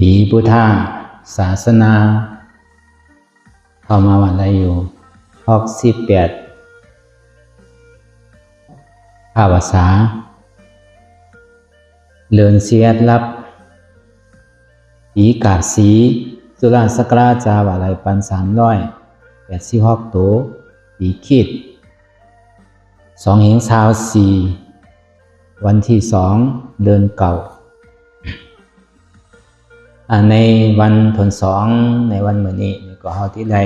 ปีพุทธศาสนาเข้ามาวันได้อยู่68ภาษาเลือนเสียดรับปีกาสีจุฬาสกราจาวาลัยปัน386ตัวปีคิด2/24วันที่2เดือนเก่าในวันผล2ในวันมื้อนี้ก็เฮาที่ได้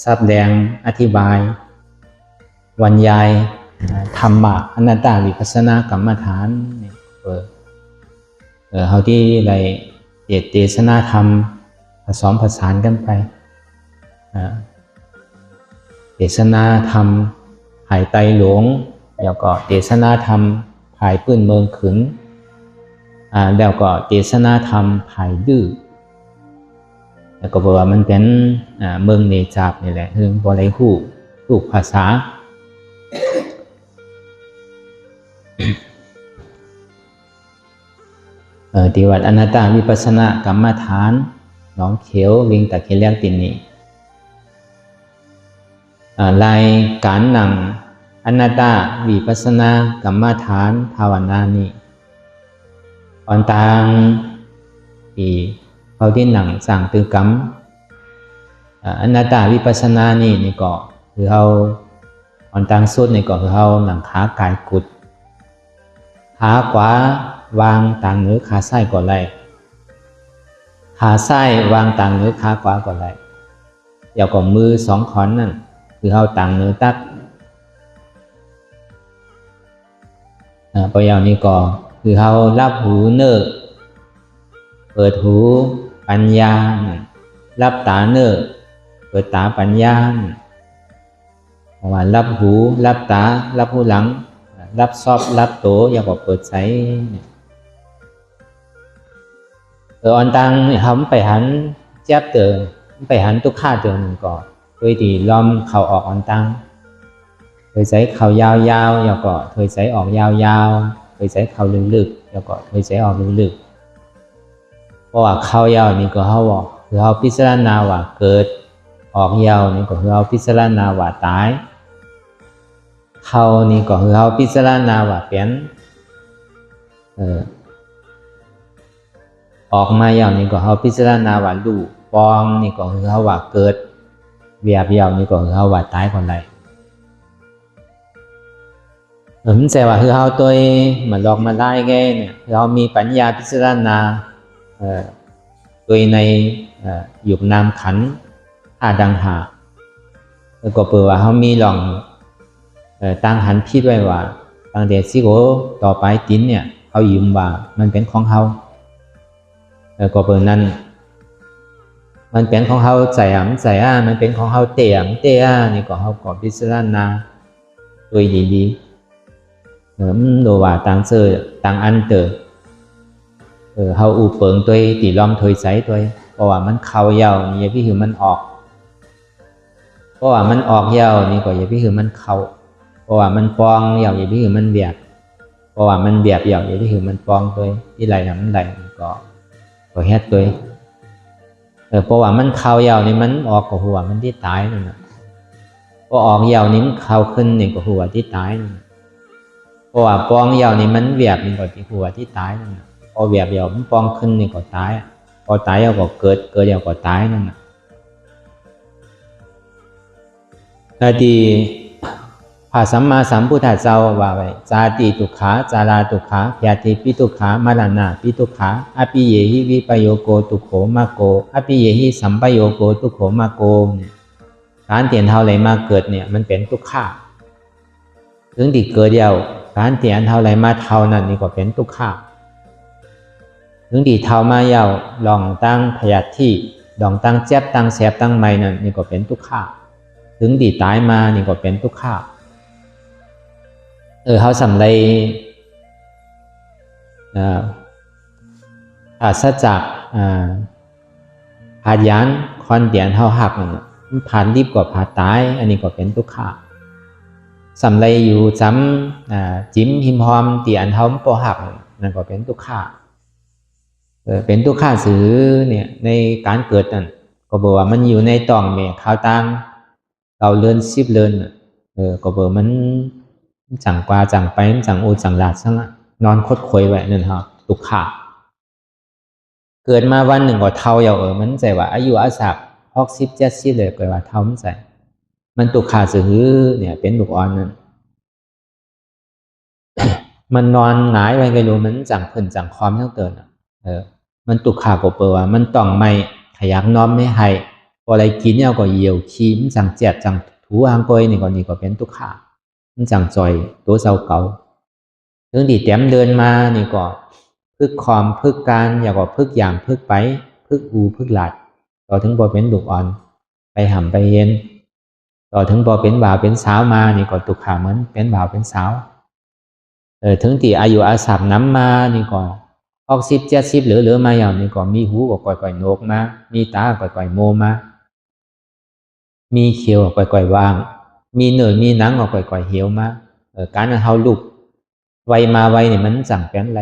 ซับแดงอธิบายบรรยายธรรมะอนัตตาวิปัสสนากรรมฐานนี่เฮาที่ได้เทศนาธรรมผสมผสานกันไปเทศนาธรรมภายไตรหลวงแล้วก็เทศนาธรรมภายปื้นเมืองขึงแล้วก็เทศนาธรรมภายดื้อแล้วก็บอกว่ามันเป็นเมืองเนจาบนี่แหละคือบ่ได้ฮู้ทุกภาษาที่วัดอนัตตาวิปัสสนากรรมฐานหนองเขียวลิงตะเคียนเลี้ยงตินนี่รายการหนังอนัตตาวิปัสสนากรรมฐานภาวนานี่ออนตางที่เขาที่หนังสั่งตือกรรมอนัตตาวิปัสสนานี่ก็คือเขาออนตางสุดนี่ก็คือเขาหนังขากายกุดขาขวาวางต่างเนื้อขาซ้ายก่อนไหลขาซ้ายวางต่างเนื้อขาขวาก่อนไหลเดี๋ยวก็มือ2ขอนนั่นคือเขาต่างเนื้อตักประโยคนี้ก็คือเขารับหูเนื้อเปิดหูปัญญารับตาเนื้อเปิดตาปัญญาว่ารับหูรับตารับหูหลังรับซอบรับโตอย่างก็เปิดใสอันตังเขาไปหันเจ็บเตือนไปหันตุกข้าเตือนหนึ่งก่อนโดยที่ล้อมเข่าออกอันตังเคยใช้เข่ายาวๆอย่างก็เคยใช้ออกยาวๆเคยใช้เข่าลึกๆอย่างก็เคยใช้ออกลึกๆเพราะว่าเข่ายาวนี่ก็เขาบอกคือเขาพิจารณาว่าเกิดออกยาวนี่ก็คือเขาพิจารณาว่าตายเขานี่ก็คือเขาพิจารณาว่าเปลี่ยนออกมายาวนี่ก็เขาพิจารณาว่าลูกปองนี่ก็คือเขาว่าเกิดเวียบยาวนี่ก็คือเขาว่าตายคนใดผมใจว่าคือเขาตัวมันลอกมาได้แก่เนี่ยเรามีปัญญาพิจารณาโดยในหยุบนามขันธ์ดังหาแล้วก็เปิดว่าเขามีลองตั้งหันพิดไว้ว่าตั้งแต่สิโกต่อไปติ้นเนี่ยเขายืมว่ามันเป็นของเขาก็เปิดนั้นมันเป็นของเขาใจมันเป็นของเขาเตี่ยนี่ก็เขาก็พิจารณาโดยดีๆดูว่าต่างเสือต่างอันเตอเขาอุปเปิงตัวตีล้อมถอยใสตัวเพราะว่ามันเข้ายาวนี่อย่าพี่คือมันออกเพราะว่ามันออกยาวนี่ก็อย่าพี่คือมันเข้าเพราะว่ามันปองยาวอย่าพี่คือมันเบียบเพราะว่ามันเบียบยาวอย่าพี่คือมันปองตัวที่ไหลน้ำไหลก็เฮ็ดตัวเพราะว่ามันเข้ายาวนี่มันออกก็หัวมันที่ตายนั่นน่ะพอออกยาวนี่มันเข้าขึ้นนี่ก็หัวที่ตายนั่นเพราะว่าปองยาวนี่มันเบียบนี่ก็ที่หัวที่ตายนั่นน่ะพอเบียบยาวมันปองขึ้นนี่ก็ตายพอตายยาวก็เกิดยาวก็ตายนั่นน่ะที่พระสัมมาสัมพุทธเจ้าว่าไว้จาติทุกขาจาราทุกขาพยาธิปิทุกขามรณะปิทุกขาอภิเยหิวิปโยโกทุกโขมาโกอภิเยหิสัมปโยโกทุกโขมาโกการเตียนเท่าไรมาเกิดเนี่ยมันเป็นทุกขาถึงที่เกิดเดียวการเตียนเท่าไรมาเท่านั้นนี่ก็เป็นทุกขาถึงที่เท่ามายาวลองตั้งพยาธิลองตั้งเจ็บตั้งแสบตั้งไม้นั่นนี่ก็เป็นทุกขาถึงที่ตายมานี่ก็เป็นทุกขาเขาสำเร็จอาศจากผ่านยันคอนเดียนเท่าหักผ่านรีบกว่าผ่าตายอันนี้ก็เป็นทุกขาสำเร็จอยู่จำจิ้มหิมหอมเตียนเท่าปอหักนั่นก็เป็นทุกขา เป็นทุกข้าสือเนี่ยในการเกิดนั่นก็บอกว่ามันอยู่ในตองแม่ข้าวตังเราเลื่อนสิบเลื่อนก็บอกมันจังกว่าจังไปมันจังโอจังหลาดซะละนอนคดควยไว้นั่นฮะทุกข้าเกิดมาวันหนึ่งก็เท่าอย่างมันใจว่าอายุอาศัก60-70เลยก็ว่าเท่ามันใจมันตุกขาสือเนี่ยเป็นลูกอ่อนนั่นมันนอนหงายไว้ก็อยู่มันจังเพิ่นจังความทั้งเกินมันตุกขาก็เปว่ามันต้องไม่ขยักน้อมไม่ให้พออะไรกินเนี่ยก็เหี่ยวขี้มันจังเจ็บจังถูอ่างก้อยนี่ก็เป็นตุกขามันจังจอยตัวเศร้าเก่าถึงดีเต็มเดินมานี่ก็พึกความพึกการอยากว่าพึกอย่างพึกไปพึกอูพึกหลัดต่อถึงพอเป็นลูกอ่อนไปห่ำไปเย็นต่อถึงพอเป็นบ่าวเป็นสาวมานี่ก็ตุกขาเหมือนเป็นบ่าวเป็นสาวถึงที่อายุอาศักน้ำมานี่ก็60-70เหลือมาอย่างนี้ก็มีหูก็ก่อยๆนกมามีตาก่อยๆโมมามีเขียวก็ก่อยๆว่างมีเนื้อมีหนังก็ก่อยๆเหี่ยวมาการเฮาลูกไวมาไวเนี่ยมันสั่งเป็นอะไร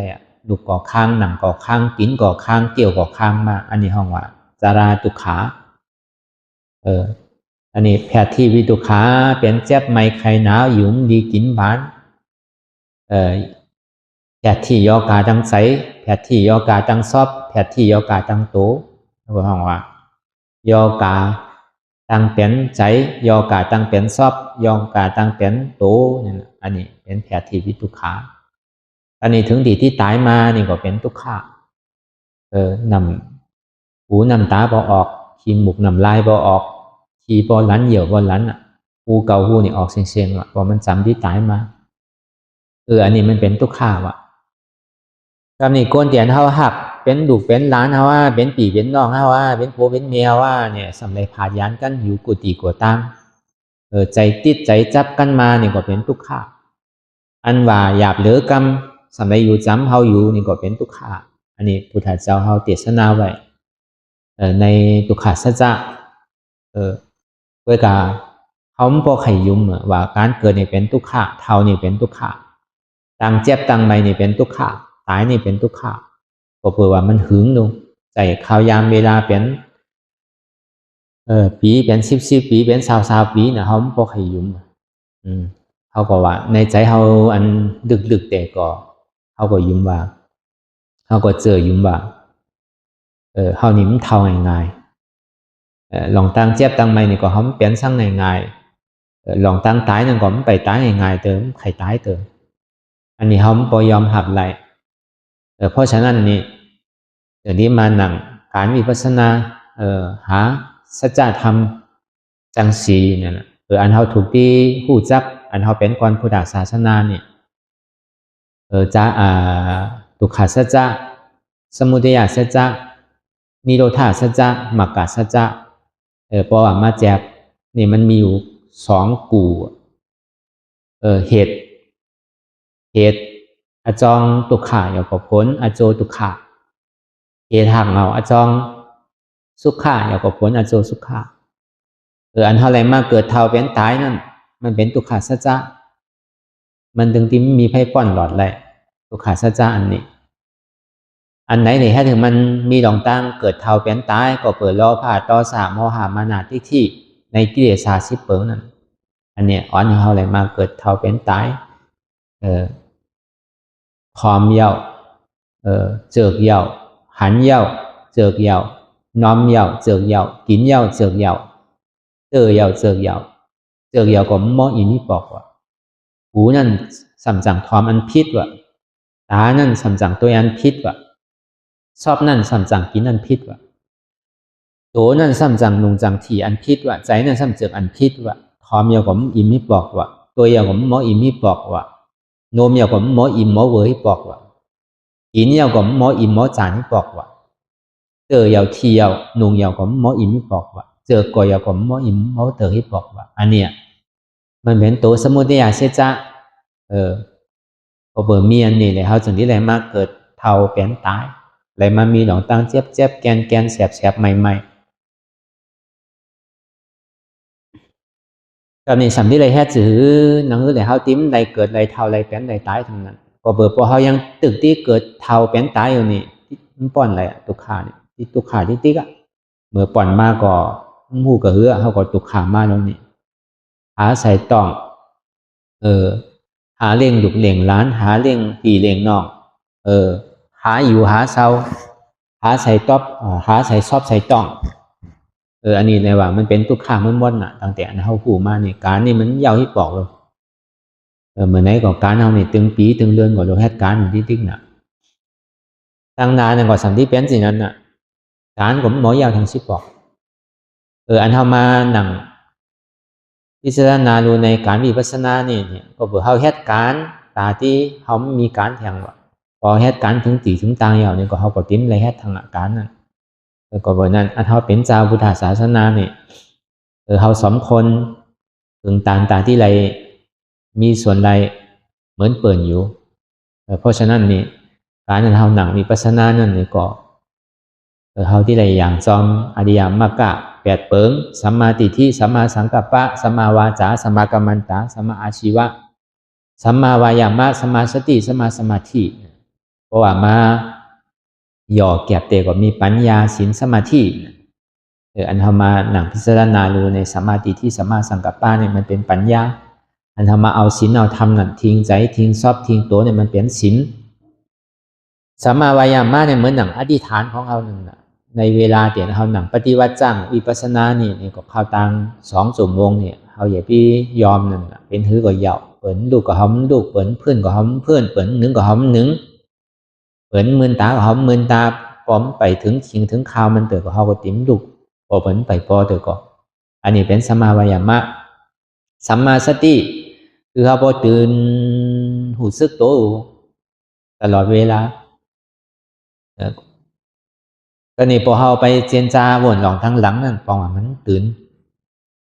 ลูกก่อข้างหนังก่อข้างกินก่อข้างเกี่ยวก่อข้างมาอันนี้ห้องว่าจาราตุขาอันนี้แพทย์ที่วิตุขาเป็นเจ็บไม่ไข้หนาวหยุ่มดีกินหวานแพทย์ที่ยอกาตั้งใสแพทย์ที่ยอกาตั้งซอบแพทย์ที่ยอกาตั้งโตก็ห้องว่ายอกาตั้งเป็นใจยอกาตั้งเป็นซอบยอกาตั้งเป็นโตนี่อันนี้เป็นแพทย์ที่วิตุขาอันนี้ถึงดีที่ตายมานี่ก็เป็นทุกขานำหูนำตาบ่ออกขี้หมุกนำลายบ่ออกขี้บ่ลั้นเหี่ยวบ่ลั้นหูเก่าหูนี่ออกเสียงๆว่ะพอมันจำที่ตายมาอันนี้มันเป็นทุกขาว่ะคำนี้โกนเตียนเฮาหักเป็นดุเป็นล้านเฮาว่าเป็นปีเป็นน้องเฮาว่าเป็นโพเป็นเมียว่าเนี่ยสำเร็จผ่านยานกันอยู่กุฏิกัวตั้งใจติดใจจับกันมาเนี่ยก็เป็นทุกขาอันว่าหยาบเหลือกรรมสำเร็จอยู่จำเฮาอยู่นี่ก็เป็นทุกขาอันนี้พุทธเจ้าเฮาเทศนาไว้ในทุกขสัจจะด้วยการเขาไม่พอไขยุ่มว่าการเกิดนี่เป็นทุกขะเท่านี่เป็นทุกขะตังเจ็บตังไม่นี่เป็นทุกขะตายนี่เป็นทุกขะก็เพื่อว่ามันหึงลงใจข่าวยามเวลาเป็นปีเป็น10 ปีเป็น20 ปีนะเขาไม่พอไขยุ่มเขาก็ว่าในใจเขาอันดึกแต่ก็เขาก็ยุ่มว่าเขาก็เจอยุ่มว่าเขานี่มันเท่าง่ายๆลองตั้งเจ็บตั้งไม่นี่ก็เขาเปลี่ยนสั่งง่ายๆลองตั้งตายนั่นก็มันไปตายง่ายๆเติมใครตายเติมอันนี้เขาไม่ยอมหักไหลเพราะฉะนั้นนี่เดี๋ยวนี้มาหนังการวิปัสสนาหาสัจธรรมจังสีเนี่ยนะอันเขาถูกที่หู้จักอันเขาเป็นก่อนพุทธศาสนาเนี่ยจะทุกขสัจจะสมุทัยสัจจะนิโรธาสัจจะมรรคสัจจะเพราะว่ามาแจกนี่มันมีอยู่2กู่เหตุอจองตุกขาอย่ากับผลอโจตุกขาเหตุหักเอาอจองสุขาอย่ากับผลอโจสุขาอันเท่าไรมาเกิดเท่าเป็นตายนั่นมันเป็นตุกขาสัจจะมันถึงที่มีไพ่ป้อนหลอดแหละตุกขาสัจจะอันนี้อันไหนเนี่ยถ้าถึงมันมีหลงตั้งเกิดเท่าเป็นตายก็เปิดล้อผ่าต่อสามโมหามานาที่ในกิเลส10 เปิงนั่นอันเนี้ยอ่อนเท่าไรมาเกิดเท่าเป็นตายพร้อมเย่าเจิกเย่าหันเย่าเจิกเย่าน้อมเย่าเจิกเย่ากินเย่าเจิกเย่าเย่าเจิกเย่าก็มองอินี่บอกว่าหูนั่นสัมจังทอมอันพิษว่ะตานั่นสัมจังตัวอันพิษว่ะชอบนั่นสัมจังกินอันพิษว่ะโตนั่นสัมจังนุงจังที่อันพิษว่ะใจนั่นสัมเจิกอันพิษว่ะทอมเย่าก็อินี่บอกว่ะตัวเย่าก็มองอินี่บอกว่ะโนมเย่าก็มออิ่มมอเวยบอกว่ากินเย่าก็มออิ่มมอจานบอกว่าเจอเย่าที่เย่านุงเย่าก็มออิ่มบอกว่าเจอก่อเย่าก็มออิ่มมอเตอให้บอกว่าอันเนี้ยมันเป็นตัวสมุทัยเสจะพอเบอร์มีอันนี้เลยเขาจึงที่ไรมาเกิดเท่าเป็นตายไรมามีหลงตั้งเจ็บแกนแสบใหม่ตอนนี้สำที่ไรแค่จื้อหนังเลยเขาติ้มไรเกิดไรเท่าไรเป็นไรตายทั้งนั้นก็เบอร์พอเขายังตึกที่เกิดเท่าเป็นตายอยู่นี่ มันป้อนอะไรตุกขาเนี่ยที่ตุกขาที่ติ๊กเมื่อป้อนมาก็หูกระเฮือเขาก็ตุกขามาแล้วนี่หาใส่ต้องหาเลี้ยงลูกเลี้ยงหลานหาเลี้ยงพี่เลี้ยงน้องหาอยู่หาเศร้าหาใส่ต๊อบหาใส่ซอบใส่ต้องอันนี้ในว่ามันเป็นตุกขามันม่อนน่ะตั้งแต่อันเขาผูมาเนี่ยการนี่มันยาวที่ปอกเลยเมื่อไหนก็การเอาเนี่ยตึงปีตึงเดือนก็เราแฮดการที่ติ๊กน่ะตั้งนานก็สัมที่เป็นสิ่งนั้นน่ะการก็หมอยาวทางสิบบอกอันเขามาหนังพิจารณาดูในการวิปัสสนาเนี่ยก็เพื่อเขาแฮดการตาที่เขามีการแทงว่าพอแฮดการถึงตีถึงตางอย่างเนี่ยก็เขาก็ติ้มเลยแฮดทางอาการนั่นก็เพราะนั้นอันเขาเป็นเจ้าพุทธศาสนาเนี่ยเขาสมคนถึงตาที่ไรมีส่วนใดเหมือนเปิดอยู่เพราะฉะนั้นนี่การนั้นเขาหนังวิปัสสนานั่นนี่ก็เขาที่ไรอย่างจอมอริยมรรคแปดเปิงสัมมาทิฏฐิสัมมาสังกัปปะสัมมาวาจาสัมมากัมมันตะสัมมาอาชีวะสัมมาวายามะสัมมาสติสัมมาสมาธิเพราะว่ามาหย่อแก็บเตก็มีปัญญาศีลสมาธิอันทำมาหนังพิจารณาดูในสัมมาทิฏฐิสัมมาสังกัปปะเนี่ยมันเป็นปัญญาอันทำมาเอาศีลเอาธรรมนั่นทิ้งใจทิ้งซอบทิ้งตัวเนี่ยมันเป็นศีลสัมมาวายามะเนี่ยเหมือนหนังอธิษฐานของเขาหนึ่งในเวลาเดี๋ยวเขาหนังปฏิวัติจ้างวิปัสสนานี่ก็เข้าตัง2 ชั่วโมงเนี่ยเขาอย่าพี่ยอมนั่นเป็นหื้อก็เหยาเปิ่นลูกก็หอมลูกเปิ่นเพื่อนก็หอมเพื่อนเปิ่นหนึ่งก็หอมหนึ่งเปิ่นมื่นตาก็หอมมื่นตาพร้อมไปถึงชิงถึงข่าวมันเติบก็เขาก็ติ้มลูกพอเปิ่นไปพอเติบก็อันนี้เป็นสัมมาวายามะสัมมาสติคือเขาพอตื่นหูซึกตัวตลอดเวลาก็นี่พอเขาไปเจนจาวนหลองทางหลังนั่นปองว่ามันตื่น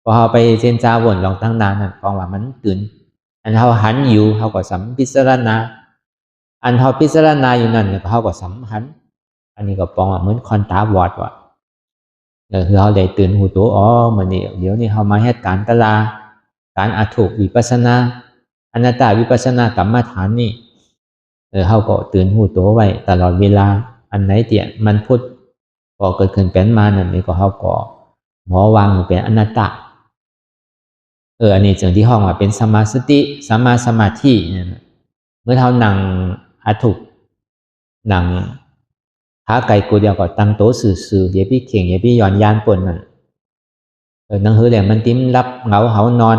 พอเขาไปเจนจาวนหลองทางหน้านั่นปองว่ามันตื่นอันเขาหันอยู่เขาก็สัมพิจารณาอันเขาพิจารณาอยู่นั่นเนี่ยเขาก็สัมหันอันนี้ก็ปองว่าเหมือนคอนตาบอดว่ะคือเขาได้ตื่นหูตัวเหมือนนี่เดี๋ยวนี้เขามาเหตุการณ์ตลาการอาถูกวิปัสสนาอนัตตาวิปัสสนากรรมฐานนี่เขาก็ตื่นหูตัวไว้ตลอดเวลาอันไหนเตี่ยมันพูดพอเกิดขึ้นเป็นมานั่นนี่ก็เขาก็หมอวางเป็นอนัตตาอันนี้จึงที่ห้องว่าเป็นสมาสติสัมมาสมาธิเนี่ยเมื่อเขานั่งอาถูกนั่งขาไก่กูเดียวก็ตั้งโต๊ะสื่อเดี๋ยวพี่เข่งเดี๋ยวพี่ย้อนยานปนนั่นนั่งหือแหลมมันติ้มรับเหงาเขานอน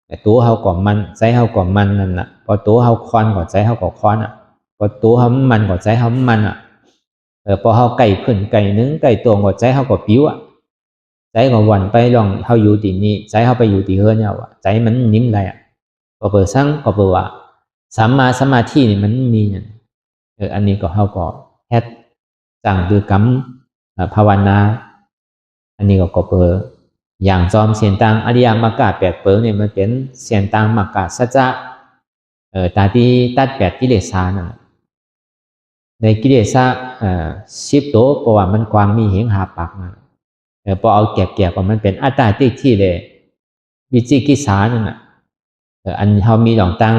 แต่ตัวเขาก่อมันใจเขาก่อมันนั่นน่ะพอตัวเขาคอนก่อใจเขาก่อคอนพอตัวเขามันก่อใจเขามันพอเขาไก่ขึ้นไก่นึงไก่ตัวก่อใจเขาก่อปิ้วใจก็หวั่นไปลองเขาอยู่ที่นี่ใจเขาไปอยู่ที่เฮือนเนี่ยใจมันนิ่มอะไรก็เปิดสั่งก็เปิดว่าสัมมาสมาธินี่มันมีเนี่ยอันนี้ก็เขาก็แฮดจังคือกรรมภาวนาอันนี้ก็เปิดอย่างจอมเสียนตังอริยมรรค8 เปิงเนี่ยมันเป็นเสียนตังมรรคสัจจะตาที่ตัด8 กิเลสนั่นในกิเลส10 โตเพราะว่ามันกว้างมีเหงหาปากพอเอาแก็บว่ามันเป็นอัตตาทิฏฐิเลยวิจิกิจฉานั่นอันเขามีหลองตั้ง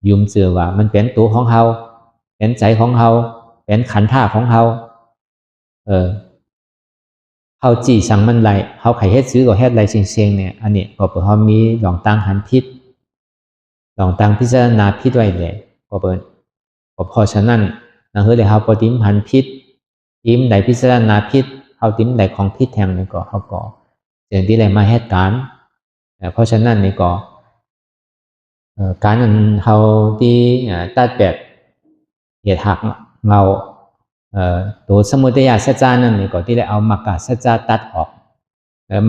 ยุมเสือว่ามันเป็นตัวของเขาเป็นใจของเขาเป็นขันธ์ธาตุของเขาเขาจีสั่งมันไรเขาไข่เฮ็ดซื้อก็เฮ็ดไรเชียงเนี่ยอันนี้ก็เพราะเขามีหลองตั้งหันพิษหลองตั้งพิจารณาพิษไว้เลยก็เพราะฉะนั้นนั่นคือเลยเขาปฏิมหันพิษทิมใดพิจารณาพิษเขาทิมใดของพิษแทงนี่ก็เขาก็สิ่งที่ไรมาเหตุการณ์เพราะฉะนั้นนี่ก็การนั้นเขาที่ตัดแบบเหตุหักเงาตัวสมุทัยสัจจานั่นนี่ก็ที่ได้เอามรรคสัจจาตัดออก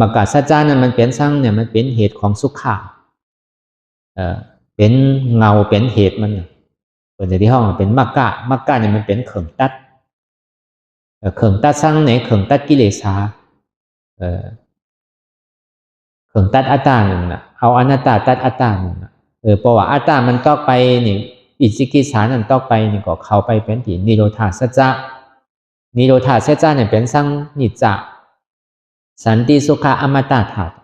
มรรคสัจจานั่นมันเป็นสร้างเนี่ยมันเป็นเหตุของสุขะเป็นเงาเป็นเหตุมันเป็นที่ห้องเป็นมรรคเนี่ยมันเป็นเขื่องตัดเขื่องตัดสร้างไหนเขื่องตัดกิเลสเขื่องตัดอัตตาหนึ่งเอาอนัตตาตัดอัตตาหนึ่งเพราะว่าอัตตามันต้องไปนี่อิจิกิจฉานั่นต้องไปนี่ก็เข้าไปเป็นที่นิโรธาสัจจะนิโรธาสัจจะเนี่ยเป็นสร้างนิจจะสันติสุขะอมตะธาตุ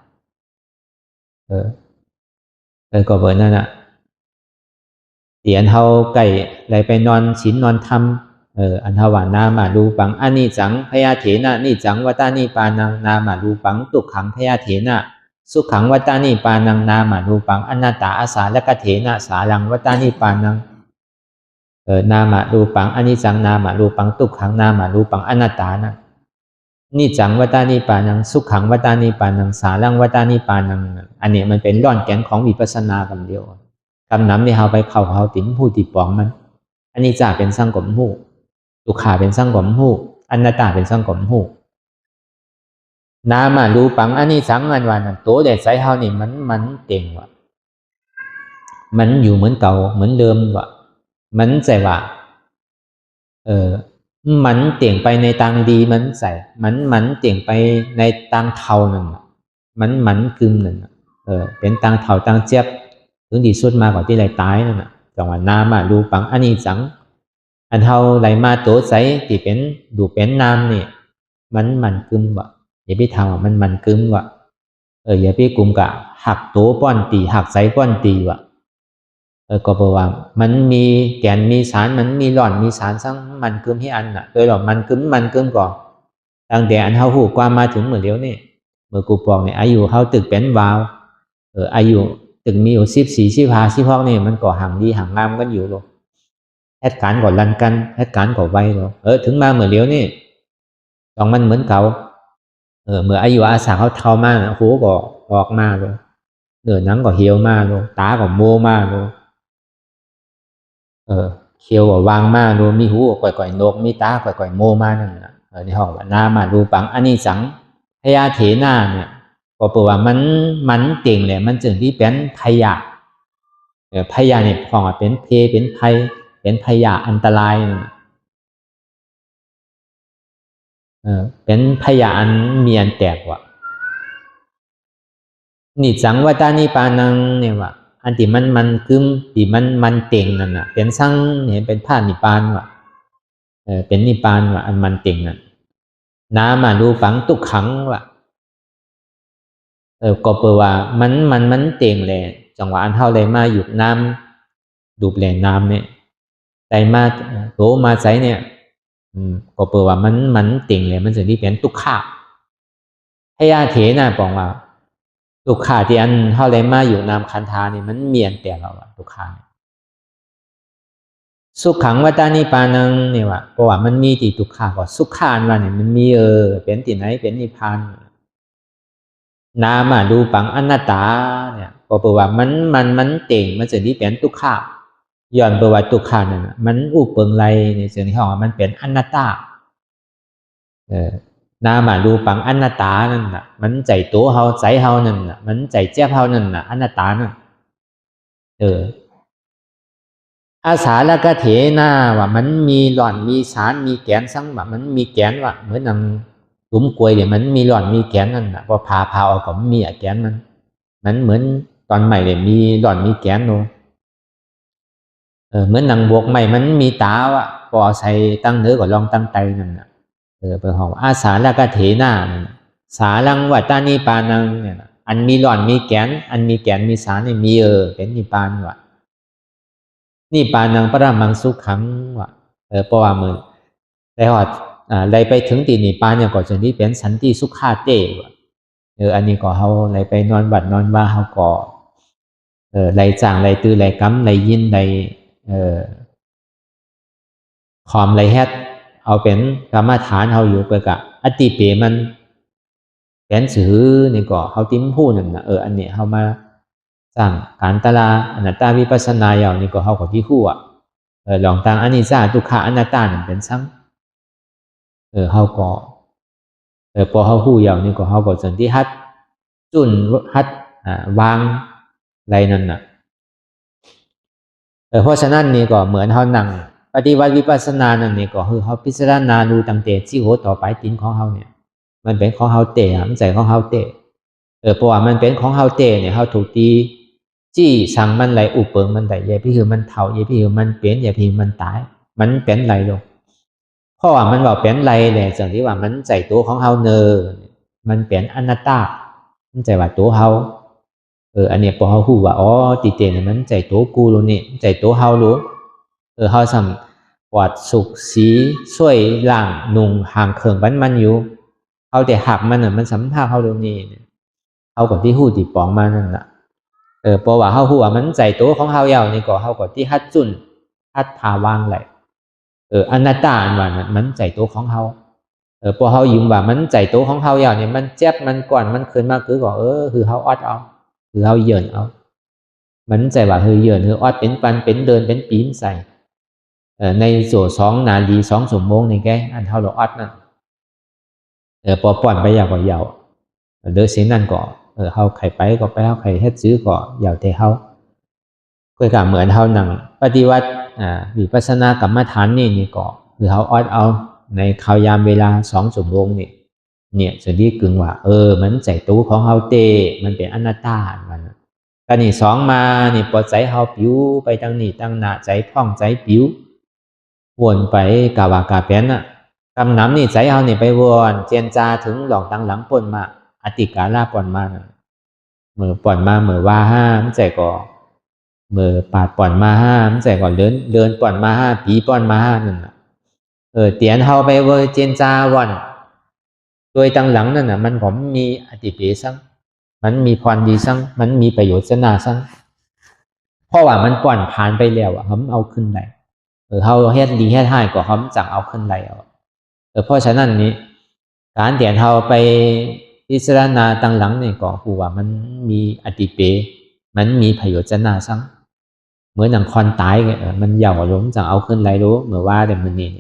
ก็เบอร์นั่นเตียนเฮาไก่ไหลไปนอนศีลนอนธรรม อันทวานามารูปังอนิจจังพยาเถนะนิจังวัตานิปานังนามารูปังทุกขังพยาเถนะสุขังวัตานิปานังนามารูปังอนัตตาอาสาและกะเถนะสารังวัตานิปานังนามารูปังอนิจจังนามารูปังทุกขังนามารูปังอนัตตานะนิจังวัตานิปานังสุขังวัตานิปานังสารังวัตานิปานังอันนี้มันเป็นร่อนแกนของวิปัสสนาคำเดียวคำนั้นที่เราไปเข้าติ๋มผู้ติดปองมันอันนี้จะเป็นสร้างกลมหูทุกขาเป็นสร้างกลมหูอนัตตาเป็นสร้างกลมหูนามารูปังอันนี้สังอันวานันตัวเด็ดใส่เขานี่มันเต็งว่ะมันอยู่เหมือนเก่าเหมือนเดิมว่ะมันใจว่ามันเตี่ยงไปในทางดีมันใส่มันเตี่ยงไปในทางเทานั่นมันกึมนั่นเป็นทางเทาทางเจ็บถึงที่สุดมากกว่าที่ไรตายนั่นน่ะจังหวะนามารูปังอันนี้จังอันเทาไรมาตัวใสที่เป็นดูเป็นนามนี่มันกึมว่ะอย่าไปทำมันกึมว่ะอย่าไปกลุ่มกะหักตัวป้อนตีหักใสป้อนตีว่ะก็เพราะว่ามันมีแกนมีสารมันมีหล่อนมีสารซังมันกึมให้อันน่ะโดยหล่อนมันกึมก่อนตั้งแต่อันเฮาหูกว่ามาถึงเมื่อเดียวนี่เมื่อกูปองเนี่ยอายุเฮาตึกเป็นวาวอายุตึกมีอยู่14 15 16นี่มันก็ห่างดีห่างงามกันอยู่หรอกเหตุการณ์ก็ลันกันเหตุการณ์ก็ไวหรอกถึงมาเมื่อเดียวนี่ต้องมันเหมือนเก่าเมื่ออายุอาสาเขาเท่ามาหูก็ออกมาเลยเนื้อหนังก็เหี่ยวมาเลยตาก็โมมาเลยเขียวก็วางมาเลยมีหูก็ก่อยๆนกมีตาก่อยๆโมมานั่นน่ะนี่ห้องว่านามารูปังอันนี้สังพยาเถนะเนี่ยก็แปลว่ามันเก่งเลยมันจึงที่เป็นพยาพยาเนี่ยของเป็นเพเป็นภัยเป็นพยาอันตรายเป็นพยาอันมีอันแตกว่ะนิจังวัตานิปานังเนี่ยว่ะอันที่มันกึมที่มันเต่งนั่นน่ะเป็นสร้างเนี่ยเป็นผ้านิปานว่ะเป็นนิปานว่ะอันมันเต่งน่ะนามารูปังทุกขังว่ะก็แปลว่ามันเต่งเลยจังหวะอันเท่าเลยมาหยุดน้ำดูดแหล่น้ำเนี่ยใจมาโตมาใส่เนี่ยก็แปลว่ามันเต่งเลยมันสิ่งที่เป็นทุกขาพยาเถนะบอกว่าทุกขาที่อันเท่าเลยมาอยู่น้ำคันธาเนี่ยมันเมียนแต่เราทุกขาสุขขังวัตานิปานังเนี่ยว่ะเพราะว่ามันมีที่ทุกขาก็สุขานว่าเนี่ยมันมีเป็นที่ไหนเป็นนิพพานนามารูปังอนัตตาเนี่ยก็แปลว่ามันเต่งมันสิ่งที่เป็นทุกขาย้อนประวัติทุกขานั่นมันอุปเปิงไรในสิ่งที่เขาว่ามันเป็นอนัตตานามารูปังอนัตตานั่นน่ะมันใจตัวเฮาใจเฮานั่นน่ะมันใจเจ้าเฮานั่นน่ะอนัตตานั่นอาสาละกะเถนะว่ามันมีหล่อนมีสารมีแกนซังว่ามันมีแกนว่าเหมือนนังหลุมกล้วยเนี่ยมันมีหล่อนมีแกนนั่นน่ะพอพาออกก็มีแกนมันเหมือนตอนใหม่เนี่ยมีหล่อนมีแกนโนเหมือนนังบวกใหม่มันมีตาว่ะพอใส่ตั้งเนื้อก็ลองตั้งไตนั่นน่ะเปิดห้องอาสาละกะเถนะสารังวัตานิปานังเนี่ยอันมีหล่อนมีแกนอันมีแกนมีสารเนี่ยมีเป็นนิปานว่ะนิปานังปรมังสุขังว่ะเพราะว่ามือได้หอดได้ไปถึงตีนิปานเนี่ยก็จะที่เป็นสันติสุขาเตว่ะอันนี้ก็เขาได้ไปนอนบัดนอนว่าเขาก็ได้จ่างได้ตื้อได้กำได้ยินได้ขอมได้เฮ็ดเอาเป็นกรรมฐานเขาอยู่เปิดกะอติเปมันแกนสือนี่ก็เขาติ้มพูดนั่นนะอันนี้เขามาสร้างการตลาอนัตตาวิปัสสนาอย่างนี้ก็เขากับที่คู่ลองตั้งอนิจจาทุกขาอนัตตานั่นเป็นซ้ำเขาก็พอเขาคู่อย่างนี้ก็เขาก็สันที่ฮัดจุนฮัดวางอะไรนั่นน่ะเพราะฉะนั้นนี่ก็เหมือนเขานั่งปฏิวัติวิปัสสนานั่นนี่ก็คือเขาพิจารณาดูตั้งแต่ที่หัวต่อไปติ้งของเขาเนี่ยมันเป็นของเขาเตะมันใจของเขาเตะเพราะว่ามันเป็นของเขาเตะเนี่ยเขาถูกตีจี้สั่งมันไหลอุปเปิงมันไหลอย่าพี่คือมันเท่าอย่าพี่คือมันเปลี่ยนอย่าพี่มันตายมันเป็นไหลลงเพราะว่ามันบอกเป็นไหลเลยสิ่งที่ว่ามันใจตัวของเขามันเป็นอนัตตามันใจว่าตัวเขาอันนี้พอเขาพูดว่าอ๋อตีเตะเนี่ยมันใจตัวกูรู้นี่ใจตัวเขารู้เขาสั่ง ปอดสุกสีช่วยล่างนุ่งห่างเขิงมันอยู่เขาแต่หักมันน่ะมันสัมผัสเขาตรงนี้เขากับที่หูที่ปองมานั่นแหละเพราะว่าเขาหัวมันใจตัวของเขาเยาวนี่ก็เขากับที่ฮัดจุนฮัดพาวางไหลอนัตตาอันว่านั้นมันใจตัวของเขาพอเขายิ้มว่ามันใจตัวของเขาเยาวเนี่ยมันเจ็บมันก่อนมันคืนมากคือก็คือเขาอดเอาคือเขาเยินเอามันใจว่าคือเยินคืออดเป็นปันเป็นเดินเป็นปีนใส่ในโจ2 นาที2 ชั่วโมงนี่แกอันเขาเราอดนั่นพอป่อนไปยาวก็ยาวเดินเสียนั่นก็เขาไข่ไปก็ไปเขาไข่เฮ็ดซื้อก็ยาวแต่เขาก็กะเหมือนเขาหนังปฏิวัติวิปัสสนากรรมฐานนี่ก็คือเขาอดเอาในข่าวยามเวลา2 ชั่วโมงนี่เนี่ยส่วนที่กึ่งว่ามันใจตู้ของเขาเตมันเป็นอนัตตามันก็นี่2มานี่ปล่อยใจเขาปิ้วไปตั้งนี่ตั้งหน้าใจพ่องใจปิ้ววนไปกาวากาเป็นน่ะกำน้ำนี่ใจเขานี่ไปวนเจียนจาถึงหลอกตั้งหลังป่นมาอติกาลาป่นมาเมื่อป่นมาเมื่อว่าห้ามใจก็เมื่อปาดป่นมาห้ามใจก็เดินป่นมาห้าปีป่นมาห้านั่นน่ะเตียนเขาไปเวอเจียนจาวันโดยตั้งหลังนั่นน่ะมันผมมีอติเปซังมันมีพรดีซังมันมีประโยชน์นาซังเพราะว่ามันป่นผ่านไปแล้วผมเอาขึ้นได้เขาเฮ็ดดีเฮ็ดให้ก็เขาจังเอาขึ้นได้เพราะฉะนั้นนี้การเตียนเขาไปพิจารณาตั้งหลังนี่ก็คือว่ามันมีอติเปมันมีประโยชน์นาซังเหมือนอย่างคนตายมันยาวล้มจังเอาขึ้นไรรู้เหมือนว่าแต่มันนี่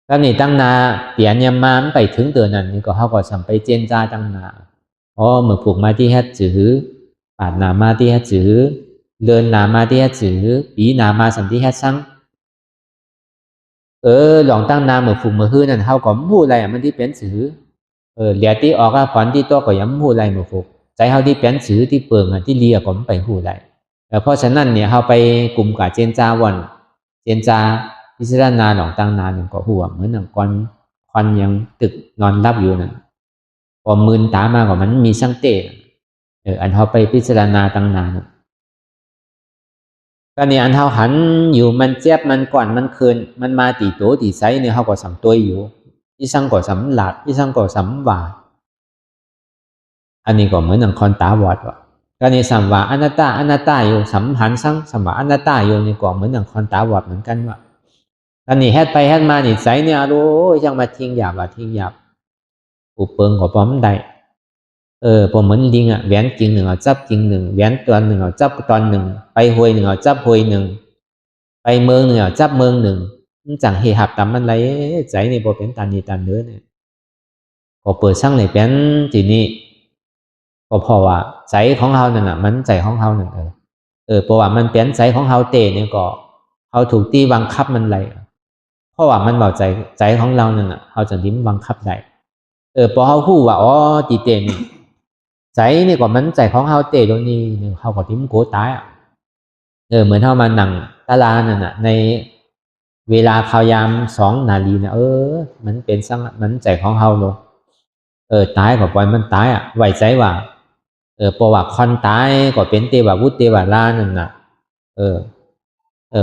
ก็นี่ตั้งนาเปลี่ยนยามมาไปถึงเดือนนั้นนี่ก็เขาก็สัมไปเจนจ้าตั้งนาเมื่อผูกมาที่เฮ็ดจื้อปาดนามาที่เฮ็ดจื้อเดินนามาที่เฮ็ดจื้อปีนามาสัมที่เฮ็ดซังหลองตั้งนาเมื่อผูกเมื่อฮื้อนั่นเขาก็พูดอะไรมันที่เป็นจื้อเหลียที่ออกผ่อนที่ตัวก็ยังพูดอะไรเมื่อผูกใจเขาที่เป็นจื้อที่เปิงที่เลียก็ไม่ไปพูดอะไรเพราะฉะนั้นเนี่ยเขาไปกลุ่มกับเจนจ้าวันเจนจาพิจารณาหลองตั้งนานก็หัวเหมือนหนังควันยังตึกนอนรับอยู่นั่นพอมืนตามากว่ามันมีสังเตอันเขาไปพิจารณาตั้งนานก็เนี่ยอันเขาหันอยู่มันเจ็บมันก่อนมันคืนมันมาตีโตตีไซเนี่ยเขาก็สำตัวอยู่ที่สั่งก็สำหลัดที่สั่งก็สำว่าอันนี้ก็เหมือนหนังคอนตาบอดว่ะก็นี่สัมว่าอนัตตาอยู่สัมหันสั่งสัมว่าอนัตตาอยู่นี่ก็เหมือนหนังคอนตาบอดเหมือนกันว่ะอันนี้เฮ็ดไปเฮ็ดมานี่ใจเนี่ยรู้ยังมาทิ้งหยาบทิ้งหยาบอุปเปิงก็พร้อมได้พอเหมือนลิงแหวนกิ่งหนึ่งเอาจับกิ่งหนึ่งแหวนตอนหนึ่งเอาจับตอนหนึ่งไปหวยหนึ่งเอาจับหวยหนึ่งไปเมืองหนึ่งเอาจับเมืองหนึ่งมันจังเหหับตามมันไรใจนี่พอเป็นตันนี่ตันเนื้อเนี่ยก็เปิดช่างในเป็นทีนี้ก็เพราะว่าใจของเขานั่นน่ะมันใจของเขานั่นเพราะว่ามันเป็นใจของเขาเตะเนี่ยก็เขาถูกตีบังคับมันไรเพราะว่ามันเบาใจของเรานั่นน่ะเขาจะลิ้มบังคับได้พอเขาพูดว่าตีเตนี่ใจนี่ก็มันใจของเขาเตะตรงนี้เขาก็ลิ้มโกตายเหมือนเขามาหนังตาลานั่นน่ะในเวลาข่าวยาม2 นาทีนะมันเป็นสังมันใจของเขาลงตายก็ปล่อยมันตายไว้ใจว่าเพราะว่าคนตายก็เป็นเทวบุตรเทวรานั่นน่ะ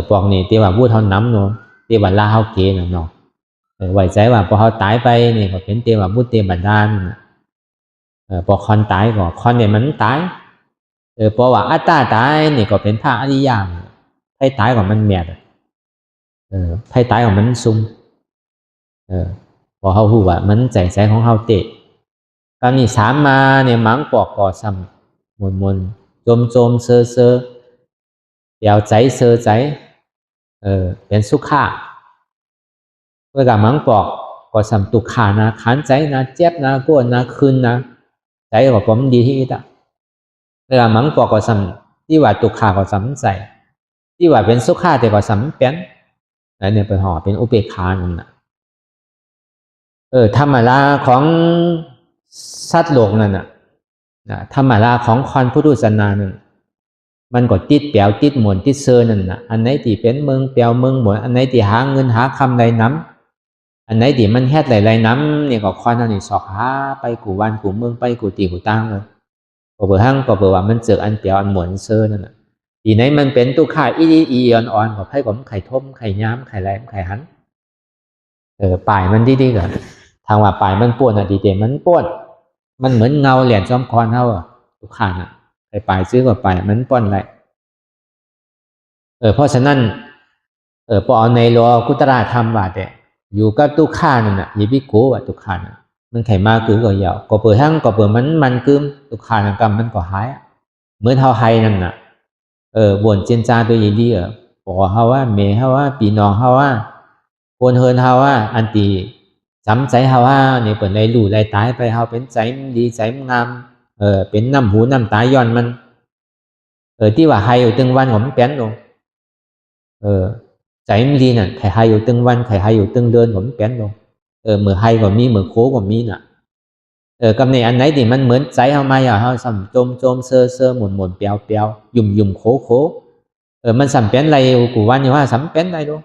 พวกนี้เทวบุตรเขาน้ำเนาะเทวราเขาเกณฑ์เนาะไว้ใจว่าพอเขาตายไปนี่ก็เป็นเทวบุตรเทวดาพอคนตายก็คนเนี่ยมันตายเพราะว่าอัตตาตายนี่ก็เป็นพระอริยะให้ตายของมันแมดให้ตายของมันซุ่มพอเขาพูดว่ามันใจของเขาเตะตอนนี้3มาเนี่ยมังปอกก่อซ้ำมนโจมเซอเดี๋ยวใจเซอใจเป็นสุขาเมื่อกับมังปอกก็ซ้ำตุขานะขันใจนะเจ็บนะก้นนะคืนนะใจก็ผมดีที่ต่ะเวลามังปอกก็ซ้ำที่ว่าตุขาก็ซ้ำใจที่ว่าเป็นสุขาแต่ก็ซ้ำเป็นแล้วเนี่ยไปห่อเป็นอุเบกขานั่นน่ะธรรมดาของสัตว์โลกนั่นน่ะธรรมดาของคนพุทธศาสนานั่นมันก็ติดเปียวติดหมวนติดเซอร์นั่นน่ะอันไหนที่เป็นเมืองเปียวเมืองหมวนอันไหนที่หาเงินหาคำไรน้ำอันไหนที่มันเฮ็ดหลายๆน้ำเนี่ยก็คนนั่นนี่สอกหาไปกูวันกูเมืองไปกูตีกูตั้งเลยก็เบื่อหั่งก็เบื่อว่ามันเจออันเปียวอันหมวนเซอร์นั่นน่ะ ทีไหนมันเป็นตุกขาอีอ่อนๆกับให้ผมไข่ทมไข่ย้ำไข่แหลมไข่หันปลายมันดีๆกันทางว่าปลายมันป่วนอ่ะดีเจมันป่วนมันเหมือนเงาเหรียญซ้อมคอนเท่าตุกขาน่ะไอ้ปลายซื้อกับปลายมันป่วนอะไรเพราะฉะนั้นพอเอาในโลกุตระธรรมว่าแต่อยู่กับตุกขานั่นน่ะยิบิโกว่าตุกขาน่ะมันไข่มาคือก็ยาวก็เปิดทั้งก็เปิดมันกึมตุกขาน่ะกรรมมันก็หายเหมือนเท่าไฮนั่นน่ะบ่นเจนจาตัวยีดีบอกเฮาว่าเมเฮาว่าปีน้องเฮาว่าคนเฮินเฮาว่าอันตีจำใจเฮาว่าเนี่ยเปิดในลู่ในตายไปเฮาเป็นใจดีใจงามเป็นน้ำหูน้ำตาย้อนมันที่ว่าไฮอยู่ตึงวันผมเป็นลงใจมันดีน่ะไข่ไฮอยู่ตึงวันไข่ไฮอยู่ตึงเดือนผมเป็นลงเมื่อไฮก็มีเมื่อโคก็มีน่ะกับในอันไหนที่มันเหมือนใจเฮามาอย่าเฮาสัมโจมเซอหมุนเปียวยุ่มโคมันสัมเป็นอะไรกูวันอยู่ว่าสัมเป็นอะไรดู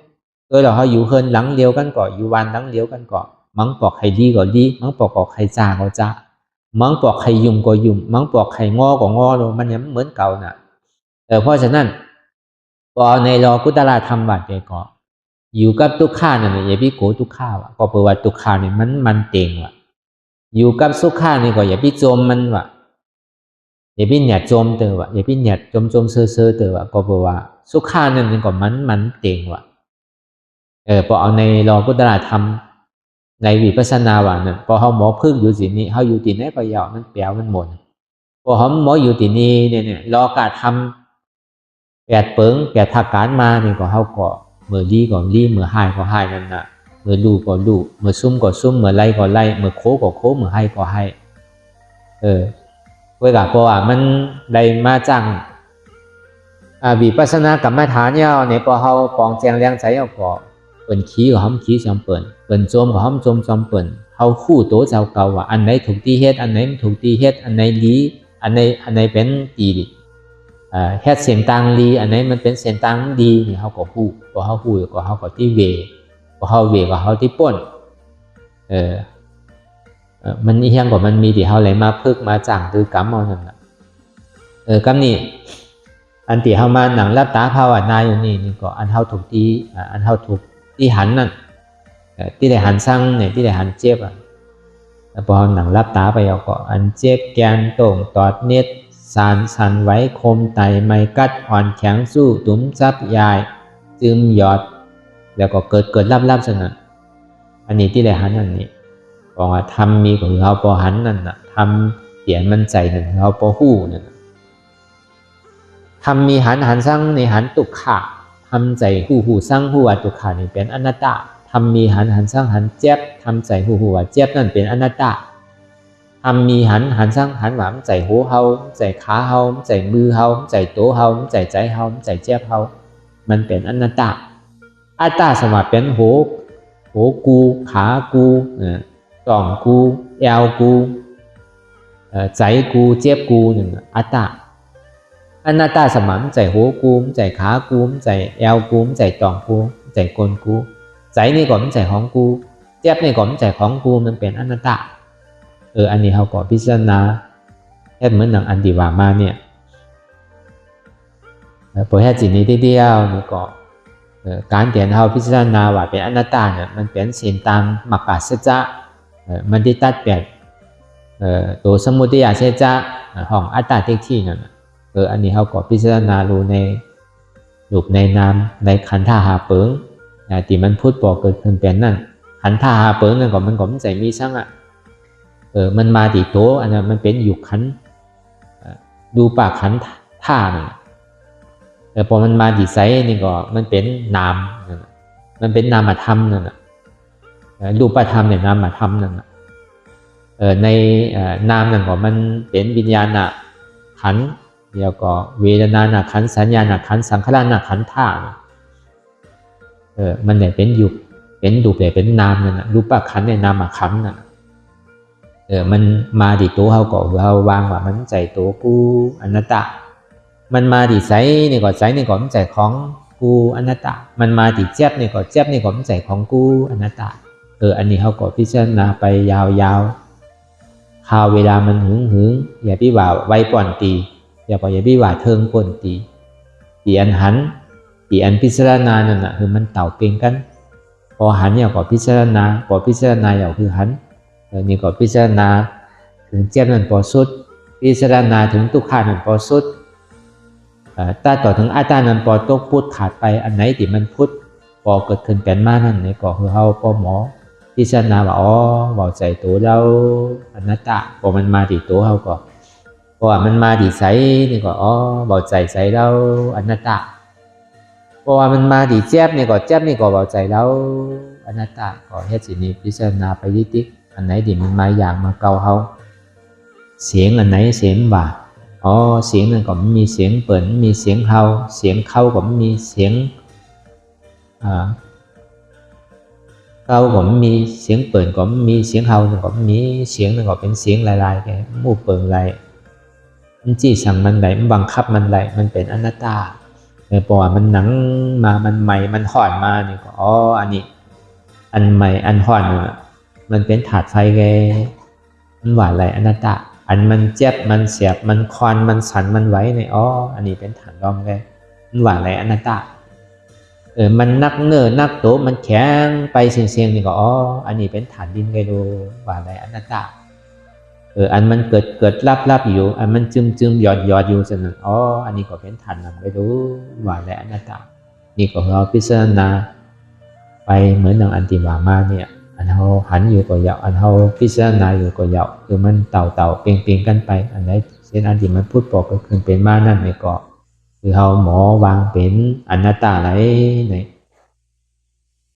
เราเฮาอยู่เฮินหลังเดียวกันก่ออยู่วันหลังเดียวกันก่อมังปอกไข่ดีก็ดีมังปอกก็ไข่จ้าก็จ้ามังปอกไข่ยุ่มก็ยุ่มมังปอกไข่งอก็งอดูมันยังเหมือนเก่าน่ะเพราะฉะนั้นพอในรอกุตละธรรมบัดเจก็อยู่กับทุกข้านั่นแหละอย่าไปโกรธทุกข้าว่ะก็แปลว่าทุกข้าเนี่ยมันเต็งว่ะอยู่กับสุขข้านี่ก็อย่าไปโจมมันว่ะอย่าไปเหนียดโจมเตอว่ะอย่าไปเหนียดโจมเซ่อเตอว่ะก็แปลว่าสุขข้านั่นก็มันเต็งว่ะพอเอาในรอกุตละธรรมในวิปัสสนาว่านั่นพอเขาหมอพึ่งอยู่ที่นี่เขาอยู่ที่ไหนก็ยาวมันเปียวมันหมดพอเขาหมออยู่ที่นี่เนี่ยรอการทำแปดเปิงแปดทักการมาเนี่ยก็เขาก็เมื่อดีก็ดีเมื่อหายก็หายนั่นน่ะเมื่อดูก็ดูเมื่อซุ่มก็ซุ่มเมื่อไล่ก็ไล่เมื่อโคก็โคเมื่อให้ก็ให้เวลาเพราะว่ามันได้มาจังวิปัสสนากรรมฐานเนี่ยพอเขาปองแจงแรงใจเอาก็เปิ่นขี้ก็ห้อมขี้จอมเปิ่นโจมก็ห้อมโจมจอมเปิ่นเขาคู่โตเจ้าเก่าว่าอันไหนถูกตีเฮ็ดอันไหนถูกตีเฮ็ดอันไหนลีอันไหนเป็นตีเฮ็ดเสียงตังลีอันไหนมันเป็นเสียงตังดีนี่เขาก็คู่ก็เขาคู่ก็เขาก็ที่เวก็เขาเวก็เขาที่ป่นมันอีหยังก็มันมีที่เขาไหลมาพึกมาจังคือกรรมเอานั่นน่ะกรรมนี่อันที่เขามาหนังรับตาภาวนาอยู่นี่ก็อันเขาถูกตีอันเขาถูกที่หันนั่นที่ได้หันสั่งเนี่ยที่ได้หันเจ็บพอหนังรับตาไปเอาก็อันเจ็บแกนโต่งตอดเน็ตสันไว้คมไตไม่กัดอ่อนแข็งสู้ตุ้มซับยายจึมหยอดแล้วก็เกิดรับสนั่นอันนี้ที่ได้หันนั่นนี่บอกว่าทำมีของเขาพอหันนั่นน่ะทำเสียงมันใจหนึ่งเขาพอหู้นั่นทำมีหันสั่งในหันตุกขาทำใจหูสั่งหูว่าตุกขานี่เป็นอนัตตาทำมีหันสั่งหันเจ็บทำใจหูว่าเจ็บนั่นเป็นอนัตตาทำมีหันสั่งหันว่าใจหูเฮาใจขาเฮาใจมือเฮาใจโตเฮาใจเฮาใจเจ็บเฮามันเป็นอนัตตาอัตตาสมาเป็นโหกูขากูต่องกูแอวกูใจกูเจ็บกูหนึ่งอัตตาอนัตตาสมานใจหัวกูใจขากูใจแอวกูใจต่องกูใจกลกูใจนี่ก็มันใจของกูเจ็บนี่ก็มันใจของกูมันเป็นอนัตตาอันนี้เขาก็พิจารณาแค่เหมือนหนังอันดีว่ามาเนี่ยพอแค่จิตนี้เดียวนี่ก็การเตียนเขาพิจารณาว่าเป็นอนัตตาเนี่ยมันเป็นเส้นตังมักกะเสจะมันได้ตัดเปลี่ยนตัวสมุทัยเสจะห้องอัตตาเทที่นั่นอันนี้เขาก็พิจารณาดูในรูปในนามในขันธ์ท่าหาเปิงที่มันพูดบอกเกิดขึ้นเป็นนั่นขันธ์ท่าหาเปิงนั่นก็มันใจมีช่างมันมาติโตอันนั้นมันเป็นอยู่ขันดูปากขันท่านั่นพอมันมาติไซนี่ก็มันเป็นนามมันเป็นนามธรรมนั่นรูปธรรมเนี่ยนามธรรมนั่นในนามนั่นก็มันเป็นวิญญาณขันธ์แล้วก็เวทนาขันธ์สัญญาขันธ์สังขารขันธ์ท่ามันเนี่ยเป็นยุคเป็นรูปเนี่ยเป็นนามนั่นรูปขันธ์เนี่ยนามขันธ์นั่นมันมาติตัวเขาก็เขาวางว่ามันใจตัวกูอนัตตามันมาติใจนี่ก็ใจนี่ก็มันใจของกูอนัตตามันมาติเจ็บนี่ก็เจ็บนี่ก็มันใจของกูอนัตตาอันนี้เขาก็พิจารณาไปยาวข่าวเวลามันหึงอย่าพี่ว่าไว้ป่อนตีอย่าพี่ว่าเทิงป่นตี ที่อันหันที่อันพิจารณานั่นน่ะคือมันเต่าเปลี่ยนกันพอหันเนี่ยก็พิจารณาพอพิจารณาอย่างคือหันนี่ก็พิจารณาถึงเจ็บนั่นพอสุดพิจารณาถึงทุกขานั่นพอสุดถ้าต่อถึงอาตานั่นพอตกพุทธขาดไปอันไหนที่มันพุทธพอเกิดขึ้นเป็นมานั่นนี่ก็คือเฮาพอหมอพิจารณาว่าอ๋อเบาใจตัวเราอนัตตาพอมันมาที่ตัวเฮาก็เพราะว่ามันมาที่ใสนี่ก็อ๋อเบาใจใสเราอนัตตาเพราะว่ามันมาที่เจ็บนี่ก็เจ็บนี่ก็เบาใจเราอนัตตาก็เฮ็ดสินี้พิจารณาไปติกอันไหนที่มันมาอย่างมาเก่าเฮาเสียงอันไหนเสียงบ่าอ๋อเสียงนั่นก็มันมีเสียงเปิ่นมีเสียงเฮาเสียงเข้าก็มันมีเสียงเข้าก็มันมีเสียงเปิ่นก็มันมีเสียงเฮาก็มันมีเสียงนั่นก็เป็นเสียงลายๆแกหมู่เปิ่นลายมันจี้สั่งมันไหลมันบังคับมันไหลมันเป็นอนัตตาเพราะว่ามันหนังมามันใหม่มันห่อนมานี่ก็อ๋ออันนี้อันใหม่อันห่อนมันเป็นถาดไฟแกมันหวานไหลอนัตตาอันมันเจ็บมันเสียบมันควันมันสั่นมันไหวในอ๋ออันนี้เป็นฐานรองแกมันหวานไหลอนัตตามันนักเนื้อนักโตมันแข็งไปเสียงๆนี่ก็อ๋ออันนี้เป็นฐานดินไกดูหวานไหลอนัตตาอันมันเกิดลับอยู่อันมันจึมหยอดอยู่ฉะนั้นอ๋ออันนี้ก็เป็นฐานนำไปดูหวานไหลอนัตตานี่ก็เราพิจารณาไปเหมือนอย่างอันที่ว่ามาเนี่ยอันเราหันอยู่ก็ยาวอันเราพิจารณาอยู่ก็ยาวคือมันเต่าเปลี่ยนกันไปอันไหนเช่นอันที่มันพูดบอกก็คือเป็นมานั่นนี่ก็คือเราหมอวางเป็นอนัตตาอะไรใน